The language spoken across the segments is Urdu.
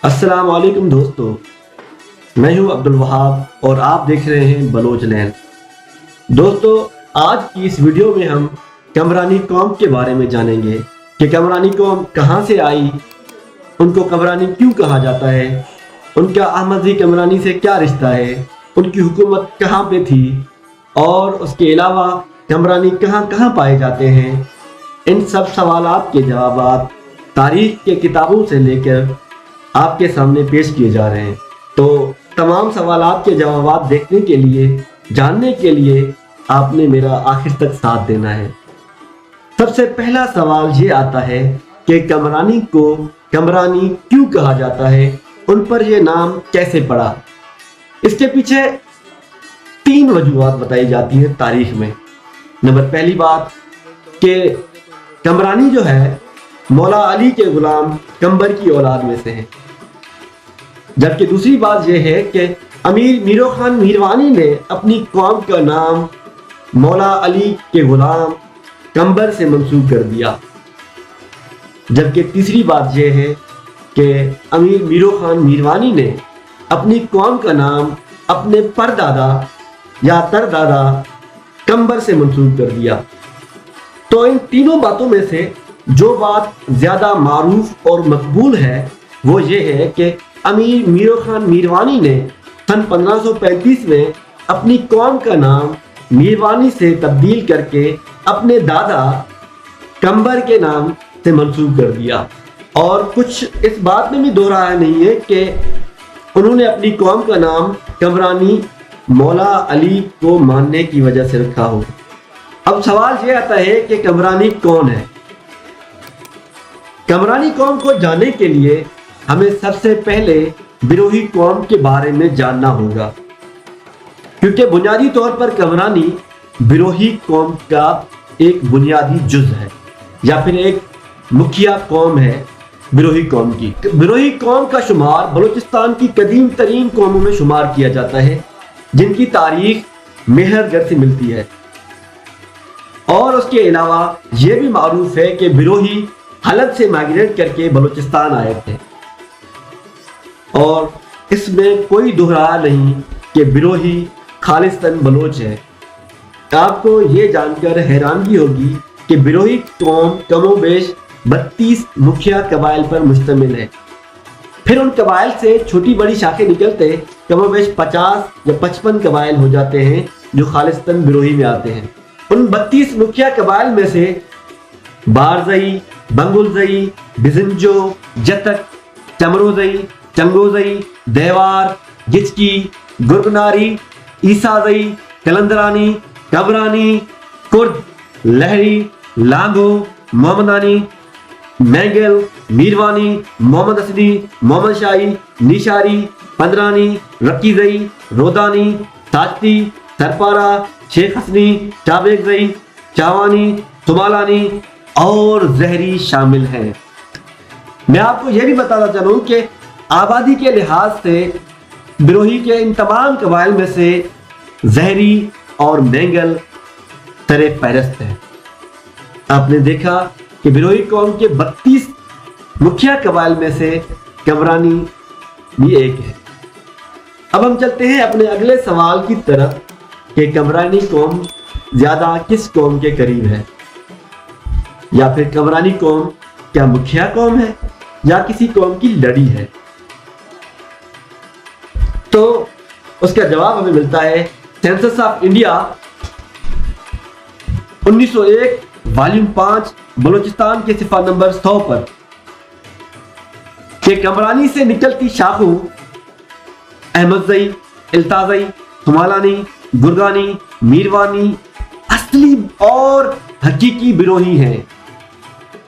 السلام علیکم دوستو، میں ہوں عبدالوہاب اور آپ دیکھ رہے ہیں بلوچ لینڈ۔ دوستو، آج کی اس ویڈیو میں ہم کمرانی قوم کے بارے میں جانیں گے کہ کمرانی قوم کہاں سے آئی، ان کو کمرانی کیوں کہا جاتا ہے، ان کا احمدی کمرانی سے کیا رشتہ ہے، ان کی حکومت کہاں پہ تھی، اور اس کے علاوہ کمرانی کہاں کہاں پائے جاتے ہیں۔ ان سب سوالات کے جوابات تاریخ کے کتابوں سے لے کر آپ کے سامنے پیش کیے جا رہے ہیں۔ تو تمام سوالات کے جوابات دیکھنے کے لیے، جاننے کے لیے آپ نے میرا آخر تک ساتھ دینا ہے۔ سب سے پہلا سوال یہ آتا ہے کہ کمرانی کو کمرانی کیوں کہا جاتا ہے، ان پر یہ نام کیسے پڑا۔ اس کے پیچھے 3 وجوہات بتائی جاتی ہیں تاریخ میں۔ نمبر پہلی بات کہ کمرانی جو ہے مولا علی کے غلام کمبر کی اولاد میں سے ہیں، جبکہ دوسری بات یہ ہے کہ امیر میرو خان میروانی نے اپنی قوم کا نام مولا علی کے غلام کمبر سے منسوب کر دیا، جبکہ تیسری بات یہ ہے کہ امیر میرو خان میروانی نے اپنی قوم کا نام اپنے پردادا یا تردادا کمبر سے منسوب کر دیا۔ تو ان تینوں باتوں میں سے جو بات زیادہ معروف اور مقبول ہے وہ یہ ہے کہ امیر میرو خان میروانی نے سن 1535 میں اپنی قوم کا نام میروانی سے تبدیل کر کے اپنے دادا کمبر کے نام سے منسوب کر دیا، اور کچھ اس بات میں بھی دو رائے نہیں ہے کہ انہوں نے اپنی قوم کا نام کمرانی مولا علی کو ماننے کی وجہ سے رکھا ہو۔ اب سوال یہ آتا ہے کہ کمرانی کون ہے۔ کمرانی قوم کو جاننے کے لیے ہمیں سب سے پہلے بروہی قوم کے بارے میں جاننا ہوگا، کیونکہ بنیادی طور پر کمرانی بروہی قوم کا ایک بنیادی جز ہے یا پھر ایک مکھیا قوم ہے۔ بروہی قوم کی بروہی قوم کا شمار بلوچستان کی قدیم ترین قوموں میں شمار کیا جاتا ہے، جن کی تاریخ مہر گڑھ سے ملتی ہے، اور اس کے علاوہ یہ بھی معروف ہے کہ بروہی حلب سے مائگریٹ کر کے بلوچستان آئے تھے، اور اس میں کوئی دہرا نہیں کہ بروہی خالصتاً بلوچ ہے۔ آپ کو یہ جان کر حیرانگی ہوگی کہ بروہی قوم کم و بیش 32 مکھیا قبائل پر مشتمل ہے، پھر ان قبائل سے چھوٹی بڑی شاخیں نکلتے کم و بیش 50 یا 55 قبائل ہو جاتے ہیں جو خالصتاً بروہی میں آتے ہیں۔ ان 32 مکھیا قبائل میں سے بارزئی، بنگلزئی، بزنجو، جتک، چمروزئی، چنگوزئی، دیوار، گچکی، گرگناری، عیسازئی، کلندرانی، کبرانی، کرد، لہری، لانگو، محمدانی، مینگل، میروانی، محمد اسدی، محمد شاہی، نیشاری، پندرانی، رقیزئی، رودانی، تاجتی، سرپارا، شیخ حسنی، چابیکزئی، چاوانی، سمالانی اور زہری شامل ہیں۔ میں آپ کو یہ بھی بتانا چاہوں کہ آبادی کے لحاظ سے بروہی کے ان تمام قبائل میں سے زہری اور مینگل سر فہرست ہے۔ آپ نے دیکھا کہ بروہی قوم کے 32 مکھیا قبائل میں سے کمرانی بھی ایک ہے۔ اب ہم چلتے ہیں اپنے اگلے سوال کی طرف کہ کمرانی قوم زیادہ کس قوم کے قریب ہے، یا پھر کمرانی قوم کیا مکھیا قوم ہے یا کسی قوم کی لڑی ہے۔ تو اس کا جواب ہمیں ملتا ہے census of India 1901 volume 5 Balochistan کے صفحہ نمبر 100 پر کہ کمرانی سے نکلتی شاخوں احمدزئی، التازئی، سمالانی، گرگانی، میروانی اصلی اور حقیقی بروہی ہیں،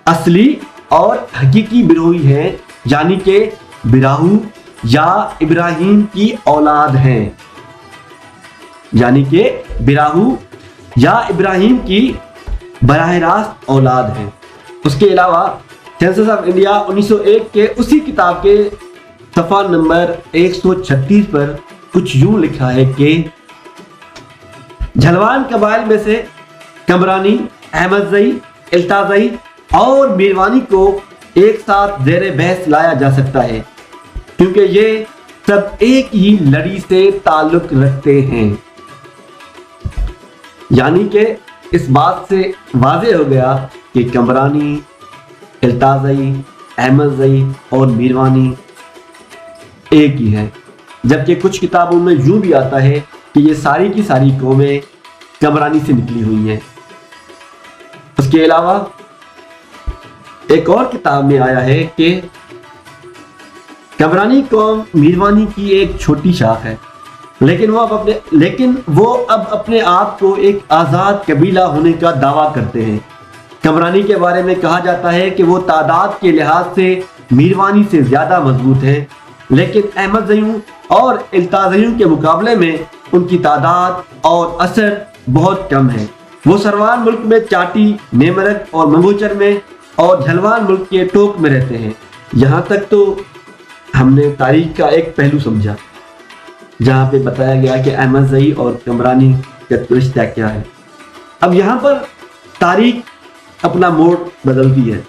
اصلی اور حقیقی بروہی ہیں، یعنی کہ براہو یا ابراہیم کی اولاد ہیں، یعنی کہ براہو یا ابراہیم کی براہ راست اولاد ہیں۔ اس کے علاوہ سینسس آف انڈیا 1901 کے اسی کتاب کے صفحہ نمبر 136 پر کچھ یوں لکھا ہے کہ جھلوان قبائل میں سے کمرانی، احمدزئی، التازئی اور میروانی کو ایک ساتھ زیر بحث لایا جا سکتا ہے، کیونکہ یہ سب ایک ہی لڑی سے تعلق رکھتے ہیں۔ یعنی کہ اس بات سے واضح ہو گیا کہ کمرانی، التازئی، احمدزئی اور میروانی ایک ہی ہے، جبکہ کچھ کتابوں میں یوں بھی آتا ہے کہ یہ ساری کی ساری قومیں کمرانی سے نکلی ہوئی ہیں۔ اس کے علاوہ ایک اور کتاب میں آیا ہے کہ کمرانی قوم میروانی کی ایک چھوٹی شاخ ہے، لیکن وہ اب اپنے آپ کو ایک آزاد قبیلہ ہونے کا دعویٰ کرتے ہیں۔ کمرانی کے بارے میں کہا جاتا ہے کہ وہ تعداد کے لحاظ سے میروانی سے زیادہ مضبوط ہیں، لیکن احمدزیوں اور التازیوں کے مقابلے میں ان کی تعداد اور اثر بہت کم ہے۔ وہ سروان ملک میں چاٹی، نیمرک اور منگوچر میں اور جھلوان ملک کے ٹوک میں رہتے ہیں۔ یہاں تک تو ہم نے تاریخ کا ایک پہلو سمجھا، جہاں پہ بتایا گیا کہ احمدزئی اور کمرانی کا رشتہ کیا ہے۔ اب یہاں پر تاریخ اپنا موڑ بدلتی ہے۔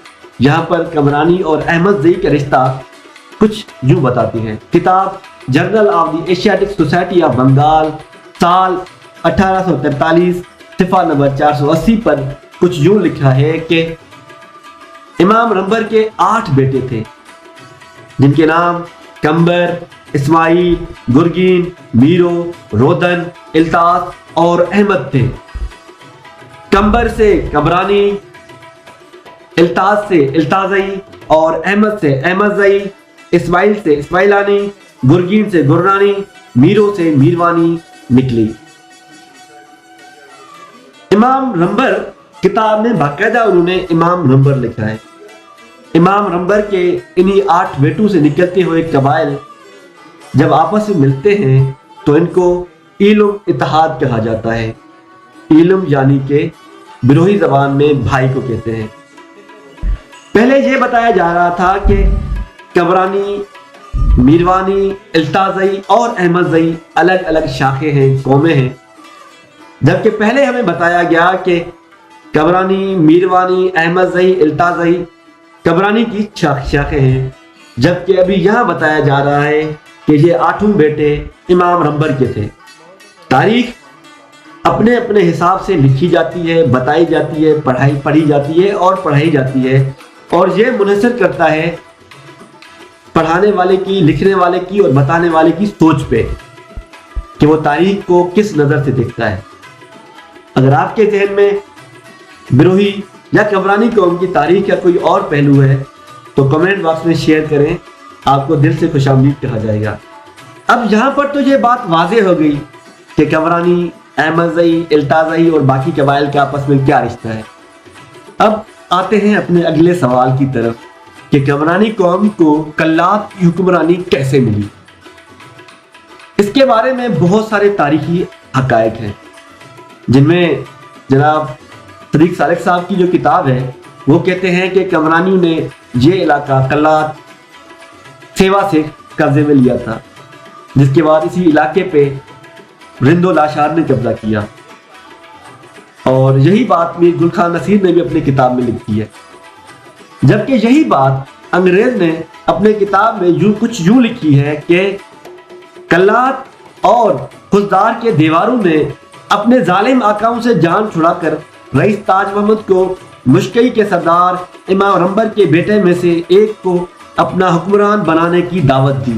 یہاں پر کمرانی اور احمدزئی کا رشتہ کچھ یوں بتاتی ہے۔ کتاب Journal of the Asiatic Society of Bengal سال 1843 صفحہ نمبر 480 پر کچھ یوں لکھا ہے کہ امام رمبر کے 8 بیٹے تھے، جن کے نام کمبر، اسماعیل، گرگین، میرو، رودن، التاس اور احمد تھے۔ کمبر سے کمرانی، التاس سے التازئی اور احمد سے احمدزئی، اسماعیل سے اسماعیلانی، گرگین سے گرنانی، میرو سے میروانی نکلی۔ امام رمبر کتاب میں باقاعدہ انہوں نے امام رمبر لکھا ہے۔ امام رمبر کے انہی 8 بیٹوں سے نکلتے ہوئے قبائل جب آپس میں ملتے ہیں تو ان کو ایلم اتحاد کہا جاتا ہے۔ ایلم یعنی کہ بروہی زبان میں بھائی کو کہتے ہیں۔ پہلے یہ بتایا جا رہا تھا کہ کمرانی، میروانی، التازئی اور احمدزئی الگ الگ شاخیں ہیں، قومیں ہیں، جبکہ پہلے ہمیں بتایا گیا کہ کمرانی، میروانی، احمدزئی، التازئی کمرانی کی شاخیں ہیں، جبکہ ابھی یہاں بتایا جا رہا ہے کہ یہ 8 بیٹے امام رمبر کے تھے۔ تاریخ اپنے اپنے حساب سے لکھی جاتی ہے، بتائی جاتی ہے، پڑھی جاتی ہے اور پڑھائی جاتی ہے، اور یہ منحصر کرتا ہے پڑھانے والے کی، لکھنے والے کی اور بتانے والے کی سوچ پہ کہ وہ تاریخ کو کس نظر سے دیکھتا ہے۔ اگر آپ کے ذہن میں بروہی یا کمرانی قوم کی تاریخ کا کوئی اور پہلو ہے تو کمنٹ باکس میں شیئر کریں، آپ کو دل سے خوش آمدید کہا جائے گا۔ اب یہاں پر تو یہ بات واضح ہو گئی کہ کمرانی، احمدزئی، التازئی اور باقی قبائل کے آپس میں کیا رشتہ ہے۔ اب آتے ہیں اپنے اگلے سوال کی طرف کہ کمرانی قوم کو کلات کی حکمرانی کیسے ملی۔ اس کے بارے میں بہت سارے تاریخی حقائق ہیں، جن میں جناب صدیق سالک صاحب کی جو کتاب ہے وہ کہتے ہیں کہ کمرانیوں نے یہ علاقہ کلات سیوا سے قبضے میں لیا تھا، جس کے بعد اسی علاقے پہ رند و لاشار نے قبضہ کیا، اور یہی بات میر گل خان نصیر نے بھی اپنی کتاب میں لکھی ہے۔ جبکہ یہی بات انگریز نے اپنے کتاب میں کچھ یوں لکھی ہے کہ کلات اور خزدار کے دیواروں نے اپنے ظالم آقاؤں سے جان چھڑا کر رئیس تاج محمد کو مشکئی کے سردار امام رمبر کے بیٹے میں سے ایک کو اپنا حکمران بنانے کی دعوت دی۔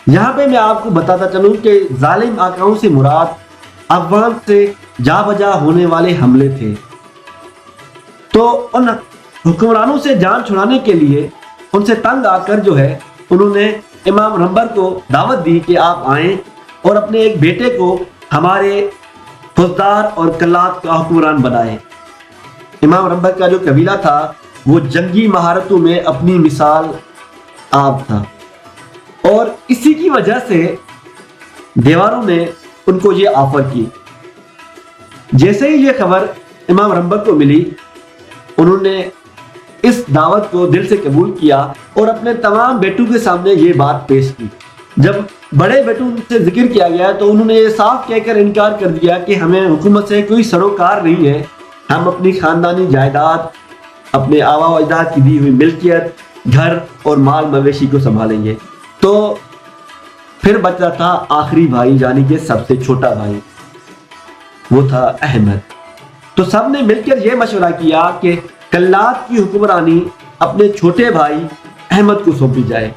یہاں پہ میں آپ کو بتاتا چلوں کہ ظالم آقاؤں سے مراد افغان سے جا بجا ہونے والے حملے تھے۔ تو ان حکمرانوں سے جان چھڑانے کے لیے ان سے تنگ آ کر جو ہے انہوں نے امام رمبر کو دعوت دی کہ آپ آئیں اور اپنے ایک بیٹے کو ہمارے خزدار اور کلات کا حکمران بنائیں۔ امام رمبر کا جو قبیلہ تھا وہ جنگی مہارتوں میں اپنی مثال آپ تھا، اور اسی کی وجہ سے دیواروں نے ان کو یہ آفر کی۔ جیسے ہی یہ خبر امام رمبر کو ملی، انہوں نے اس دعوت کو دل سے قبول کیا اور اپنے تمام بیٹوں کے سامنے یہ بات پیش کی۔ جب بڑے بیٹوں سے ذکر کیا گیا تو انہوں نے یہ صاف کہہ کر انکار کر دیا کہ ہمیں حکومت سے کوئی سروکار نہیں ہے، ہم اپنی خاندانی جائیداد، اپنے آبا و اجداد کی دی ہوئی ملکیت، گھر اور مال مویشی کو سنبھالیں گے۔ تو پھر بچا تھا آخری بھائی یعنی کہ سب سے چھوٹا بھائی، وہ تھا احمد۔ تو سب نے مل کر یہ مشورہ کیا کہ کلات کی حکمرانی اپنے چھوٹے بھائی احمد کو سونپی جائے۔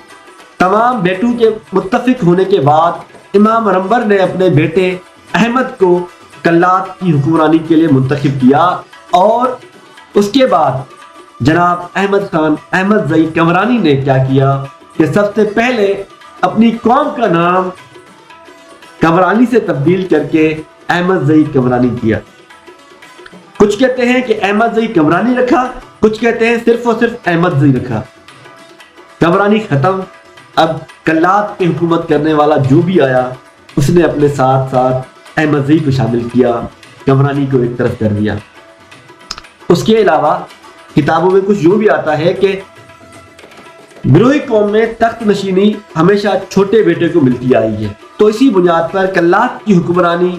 تمام بیٹوں کے متفق ہونے کے بعد امام رمبر نے اپنے بیٹے احمد کو کلات کی حکمرانی کے لیے منتخب کیا، اور اس کے بعد جناب احمد خان احمد زئی کمرانی نے کیا کیا کہ سب سے پہلے اپنی قوم کا نام کمرانی سے تبدیل کر کے احمد زئی کمرانی کیا۔ کچھ کہتے ہیں کہ احمد زئی کمرانی رکھا، کچھ کہتے ہیں صرف اور صرف احمد زئی رکھا۔ کمرانی ختم، اب کلات کی حکومت کرنے والا جو بھی آیا اس نے اپنے ساتھ ساتھ احمد زئی کو شامل کیا، کمرانی کو ایک طرف کر دیا۔ اس کے علاوہ کتابوں میں کچھ جو بھی آتا ہے کہ بروہی قوم میں تخت نشینی ہمیشہ چھوٹے بیٹے کو ملتی آئی ہے، تو اسی بنیاد پر کلات کی حکمرانی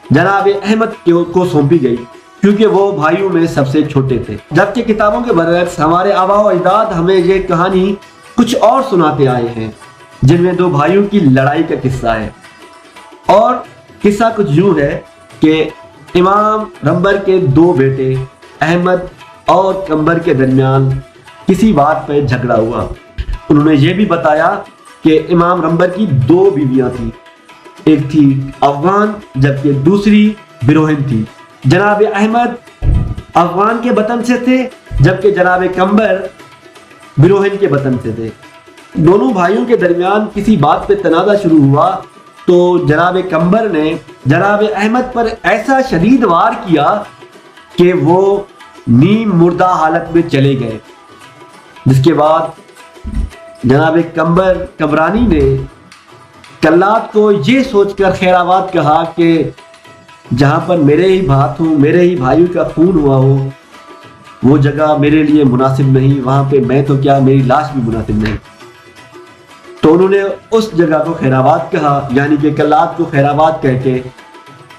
جناب احمد کو سونپی گئی، کیونکہ وہ بھائیوں میں سب سے چھوٹے تھے۔ جبکہ کتابوں کے برعکس ہمارے آباء و اجداد ہمیں یہ کہانی کچھ اور سناتے آئے ہیں، جن میں دو بھائیوں کی لڑائی کا قصہ ہے۔ اور قصہ کچھ یوں ہے کہ امام رمبر کے دو بیٹے احمد اور کمبر کے درمیان کسی بات پہ جھگڑا ہوا۔ انہوں نے یہ بھی بتایا کہ امام رمبر کی دو بیویاں تھیں، ایک تھی افغان جبکہ دوسری بروہن تھی۔ جناب احمد افغان کے وطن سے تھے جبکہ جناب کمبر بروہن کے وطن سے تھے۔ دونوں بھائیوں کے درمیان کسی بات پہ تنازع شروع ہوا تو جناب کمبر نے جناب احمد پر ایسا شدید وار کیا کہ وہ نیم مردہ حالت میں چلے گئے، جس کے بعد جناب کمرانی نے کلات کو یہ سوچ کر خیرآباد کہا کہ جہاں پر میرے ہی بھات ہوں، میرے ہی بھائیوں کا خون ہوا ہو، وہ جگہ میرے لیے مناسب نہیں، وہاں پہ میں تو کیا میری لاش بھی مناسب نہیں۔ تو انہوں نے اس جگہ کو خیرآباد کہا، یعنی کہ کلات کو خیرآباد کہہ کے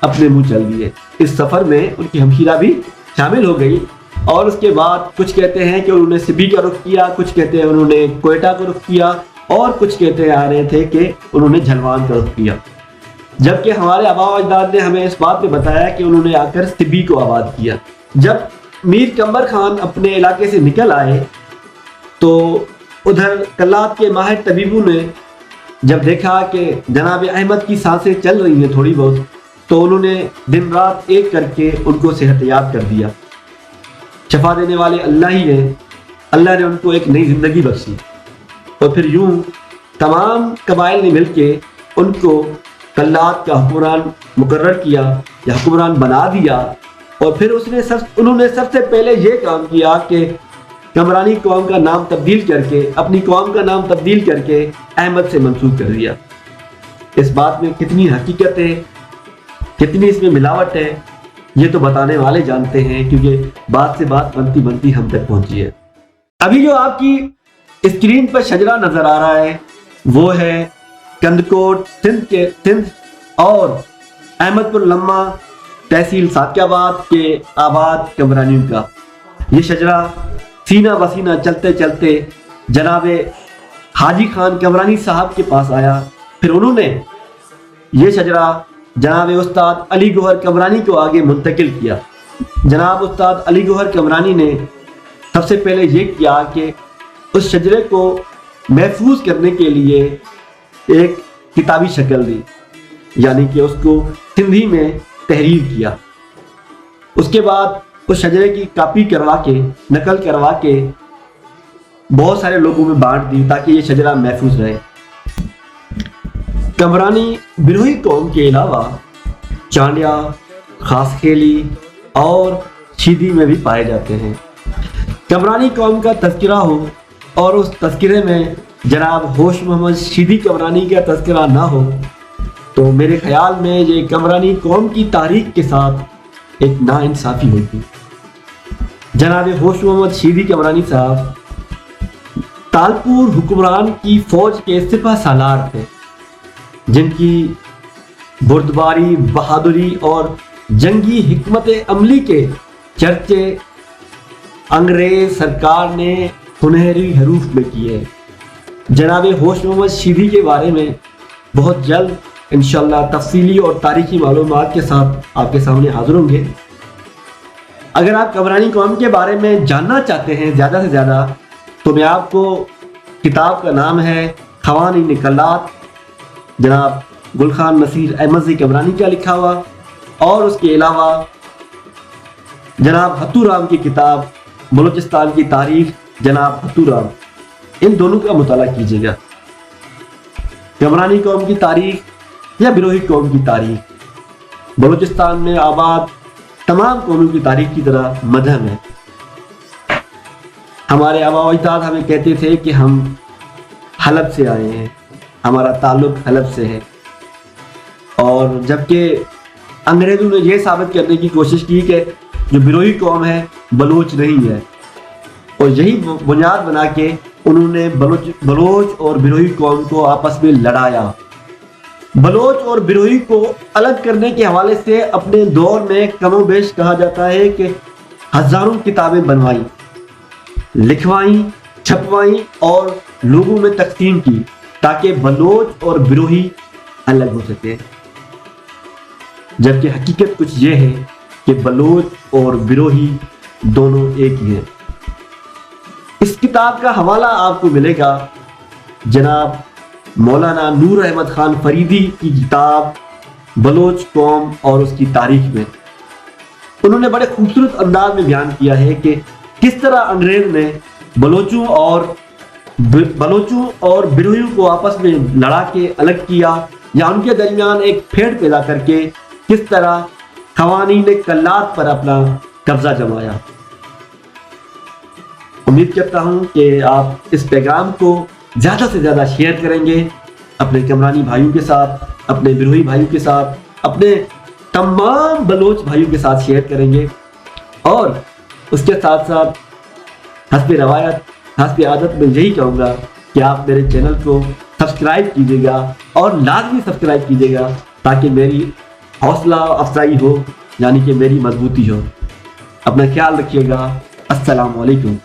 اپنے منہ چل دیے۔ اس سفر میں ان کی ہمشیرہ بھی شامل ہو گئی، اور اس کے بعد کچھ کہتے ہیں کہ انہوں نے سبی کا رخ کیا، کچھ کہتے ہیں انہوں نے کوئٹہ کا رخ کیا، اور کچھ کہتے آ رہے تھے کہ انہوں نے جھلوان کا رخ کیا۔ جبکہ ہمارے آباء و اجداد نے ہمیں اس بات پہ بتایا کہ انہوں نے آ کر سبی کو آباد کیا۔ جب میر کمبر خان اپنے علاقے سے نکل آئے تو ادھر کلات کے ماہر طبیبوں نے جب دیکھا کہ جناب احمد کی سانسیں چل رہی ہیں تھوڑی بہت، تو انہوں نے دن رات ایک کر کے ان کو صحت یاب کر دیا۔ شفا دینے والے اللہ ہی ہیں، اللہ نے ان کو ایک نئی زندگی بخشی، اور پھر یوں تمام قبائل نے مل کے ان کو کلات کا حکمران مقرر کیا یا حکمران بنا دیا۔ اور پھر انہوں نے سب سے پہلے یہ کام کیا کہ کمرانی قوم کا نام تبدیل کر کے، اپنی قوم کا نام تبدیل کر کے احمد سے منسوب کر دیا۔ اس بات میں کتنی حقیقت ہے، کتنی اس میں ملاوٹ ہے، یہ تو بتانے والے جانتے ہیں، کیونکہ بات سے بات بنتی بنتی ہم تک پہنچی ہے۔ ابھی جو آپ کی اسکرین پر شجرہ نظر آ رہا ہے وہ ہے کندکوٹ سندھ اور احمد پور لمحہ تحصیل سادق آباد کے آباد کمرانیوں کا۔ یہ شجرہ سینہ بسینہ چلتے چلتے جناب حاجی خان کمرانی صاحب کے پاس آیا، پھر انہوں نے یہ شجرہ جناب استاد علی گوہر کمرانی کو آگے منتقل کیا۔ جناب استاد علی گوہر کمرانی نے سب سے پہلے یہ کیا کہ اس شجرے کو محفوظ کرنے کے لیے ایک کتابی شکل دی، یعنی کہ اس کو سندھی میں تحریر کیا۔ اس کے بعد اس شجرے کی کاپی کروا کے، نقل کروا کے بہت سارے لوگوں میں بانٹ دی تاکہ یہ شجرہ محفوظ رہے۔ کمرانی بروہی قوم کے علاوہ چانڈیا، خاص کھیلی اور شیدی میں بھی پائے جاتے ہیں۔ کمرانی قوم کا تذکرہ ہو اور اس تذکرے میں جناب ہوش محمد شیدی کمرانی کا تذکرہ نہ ہو تو میرے خیال میں یہ کمرانی قوم کی تاریخ کے ساتھ ایک ناانصافی ہوگی۔ جناب ہوش محمد شیدی کمرانی صاحب تالپور حکمران کی فوج کے سپہ سالار تھے، جن کی بردباری، بہادری اور جنگی حکمت عملی کے چرچے انگریز سرکار نے سنہری حروف میں کیے۔ جناب ہوش محمد شیدی کے بارے میں بہت جلد انشاءاللہ تفصیلی اور تاریخی معلومات کے ساتھ آپ کے سامنے حاضر ہوں گے۔ اگر آپ کمرانی قوم کے بارے میں جاننا چاہتے ہیں زیادہ سے زیادہ تو میں آپ کو کتاب کا نام ہے خوانین کلات، جناب گلخان نصیر احمد کمرانی کا لکھا ہوا، اور اس کے علاوہ جناب ہتو رام کی کتاب بلوچستان کی تاریخ جناب ہتو رام، ان دونوں کا مطالعہ کیجیے گا۔ کمرانی قوم کی تاریخ یا بروہی قوم کی تاریخ بلوچستان میں آباد تمام قوموں کی تاریخ کی طرح مدھم ہے۔ ہمارے آبا و اجداد ہمیں کہتے تھے کہ ہم حلب سے آئے ہیں، ہمارا تعلق حلب سے ہے، اور جبکہ انگریزوں نے یہ ثابت کرنے کی کوشش کی کہ جو بروہی قوم ہے بلوچ نہیں ہے، اور یہی بنیاد بنا کے انہوں نے بلوچ اور بروہی قوم کو آپس میں لڑایا۔ بلوچ اور بروہی کو الگ کرنے کے حوالے سے اپنے دور میں کم و بیش کہا جاتا ہے کہ ہزاروں کتابیں بنوائیں، لکھوائیں، چھپوائیں اور لوگوں میں تقسیم کی تاکہ بلوچ اور بروہی الگ ہو سکے، جبکہ حقیقت کچھ یہ ہے کہ بلوچ اور بروہی دونوں ایک ہی ہیں۔ اس کتاب کا حوالہ آپ کو ملے گا جناب مولانا نور احمد خان فریدی کی کتاب بلوچ قوم اور اس کی تاریخ میں۔ انہوں نے بڑے خوبصورت انداز میں بیان کیا ہے کہ کس طرح انگریز نے بلوچوں اور بروہیوں کو آپس میں لڑا کے الگ کیا، یا ان کے درمیان ایک پھیڑ پیدا کر کے کس طرح خوانین کلات پر اپنا قبضہ جمایا۔ امید کرتا ہوں کہ آپ اس پیغام کو زیادہ سے زیادہ شیئر کریں گے اپنے کمرانی بھائیوں کے ساتھ، اپنے بروہی بھائیوں کے ساتھ، اپنے تمام بلوچ بھائیوں کے ساتھ شیئر کریں گے، اور اس کے ساتھ ساتھ حسب روایت حسب عادت میں یہی کہوں گا کہ آپ میرے چینل کو سبسکرائب کیجیے گا، اور لازمی سبسکرائب کیجیے گا تاکہ میری حوصلہ افزائی ہو، یعنی کہ میری مضبوطی ہو۔ اپنا خیال رکھیے گا۔ السلام علیکم۔